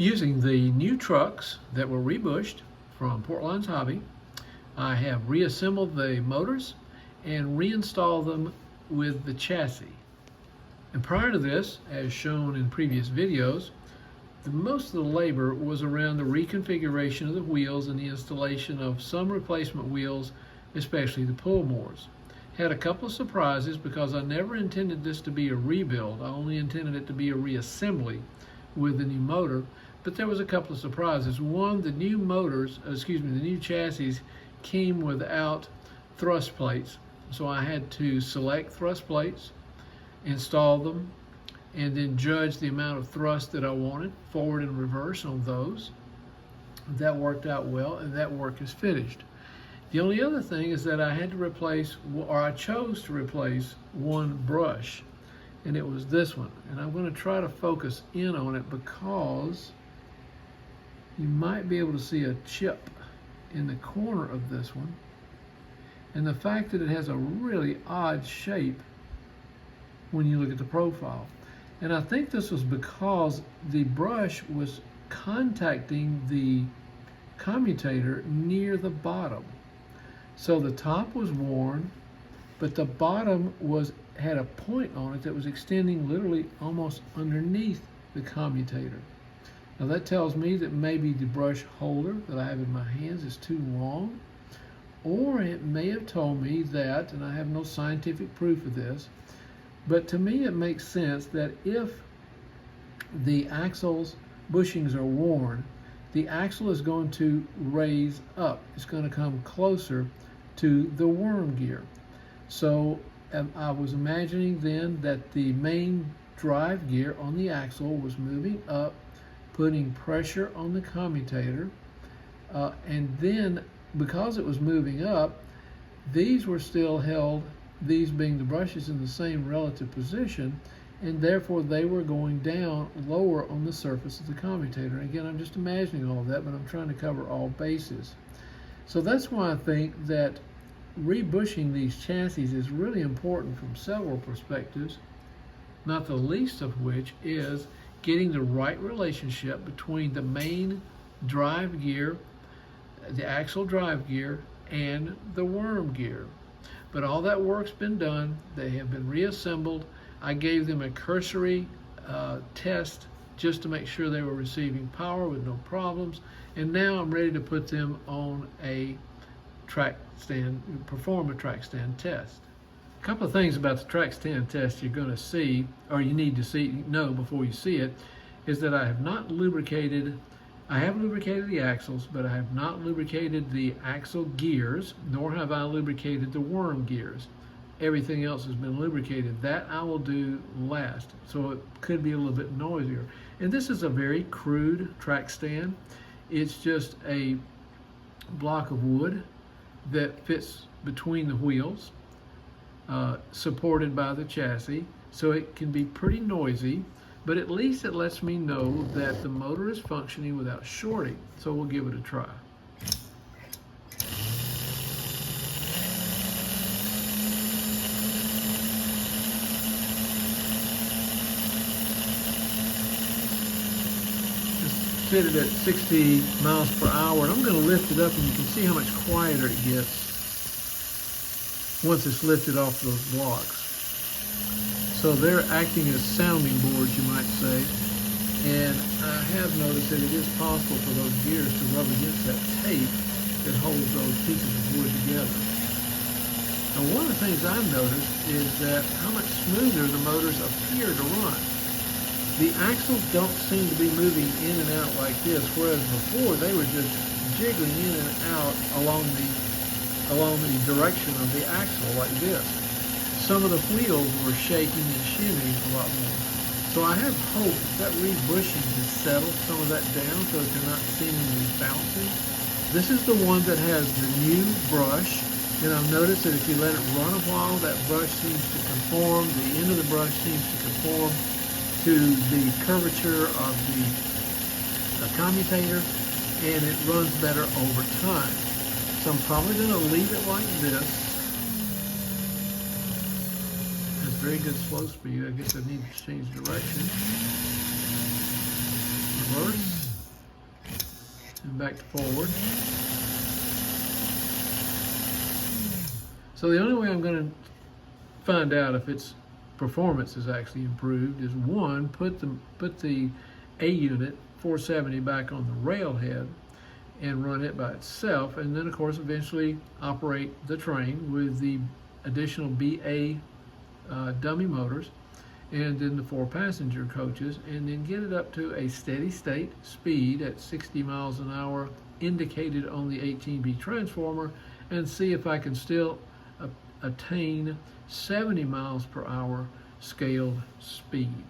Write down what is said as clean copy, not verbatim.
Using the new trucks that were rebushed from Portland's Hobby, I have reassembled the motors and reinstalled them with the chassis. And prior to this, as shown in previous videos, most of the labor was around the reconfiguration of the wheels and the installation of some replacement wheels, especially the pull mores. Had a couple of surprises because I never intended this to be a rebuild. I only intended it to be a reassembly with the new motor. But there was a couple of surprises. One, the new the new chassis came without thrust plates. So I had to select thrust plates, install them, and then judge the amount of thrust that I wanted, forward and reverse on those. That worked out well, and that work is finished. The only other thing is that I had to replace, or I chose to replace, one brush, and it was this one. And I'm going to try to focus in on it because you might be able to see a chip in the corner of this one. And the fact that it has a really odd shape when you look at the profile. And I think this was because the brush was contacting the commutator near the bottom. So the top was worn, but the bottom had a point on it that was extending literally almost underneath the commutator. Now that tells me that maybe the brush holder that I have in my hands is too long, or it may have told me that, and I have no scientific proof of this, but to me it makes sense that if the axle's bushings are worn, the axle is going to raise up. It's going to come closer to the worm gear. So I was imagining then that the main drive gear on the axle was moving up, putting pressure on the commutator, and then because it was moving up, these were still held, these being the brushes, in the same relative position, and therefore they were going down lower on the surface of the commutator. And again, I'm just imagining all of that, but I'm trying to cover all bases. So that's why I think that rebushing these chassis is really important from several perspectives, not the least of which is getting the right relationship between the main drive gear, the axle drive gear, and the worm gear. But all that work's been done. They have been reassembled. I gave them a cursory test just to make sure they were receiving power with no problems. And now I'm ready to put them on a track stand, perform a track stand test. A couple of things about the track stand test you're going to see, or you need to know before you see it, is that I have not lubricated. I have lubricated the axles, but I have not lubricated the axle gears, nor have I lubricated the worm gears. Everything else has been lubricated. That I will do last, so it could be a little bit noisier. And this is a very crude track stand. It's just a block of wood that fits between the wheels, supported by the chassis, so it can be pretty noisy, but at least it lets me know that the motor is functioning without shorting. So we'll give it a try. Set it at 60 miles per hour, and I'm going to lift it up, and you can see how much quieter it gets once it's lifted off those blocks. So they're acting as sounding boards, you might say, and I have noticed that it is possible for those gears to rub against that tape that holds those pieces of wood together. Now, one of the things I've noticed is that how much smoother the motors appear to run. The axles don't seem to be moving in and out like this, whereas before they were just jiggling in and out along the direction of the axle like this. Some of the wheels were shaking and shimmying a lot more. So I have hope that rebushing has settled some of that down so that they're not seemingly bouncing. This is the one that has the new brush, and I've noticed that if you let it run a while, that brush seems to conform, the end of the brush seems to conform to the curvature of the commutator, and it runs better over time. So I'm probably going to leave it like this. That's very good slow speed. I guess I need to change direction. Reverse. and back to forward. So the only way I'm going to find out if its performance is actually improved is, one, put the A unit 470 back on the railhead and run it by itself, and then of course eventually operate the train with the additional BA dummy motors and then the 4 passenger coaches, and then get it up to a steady state speed at 60 miles an hour indicated on the 18B transformer, and see if I can still attain 70 miles per hour scaled speed.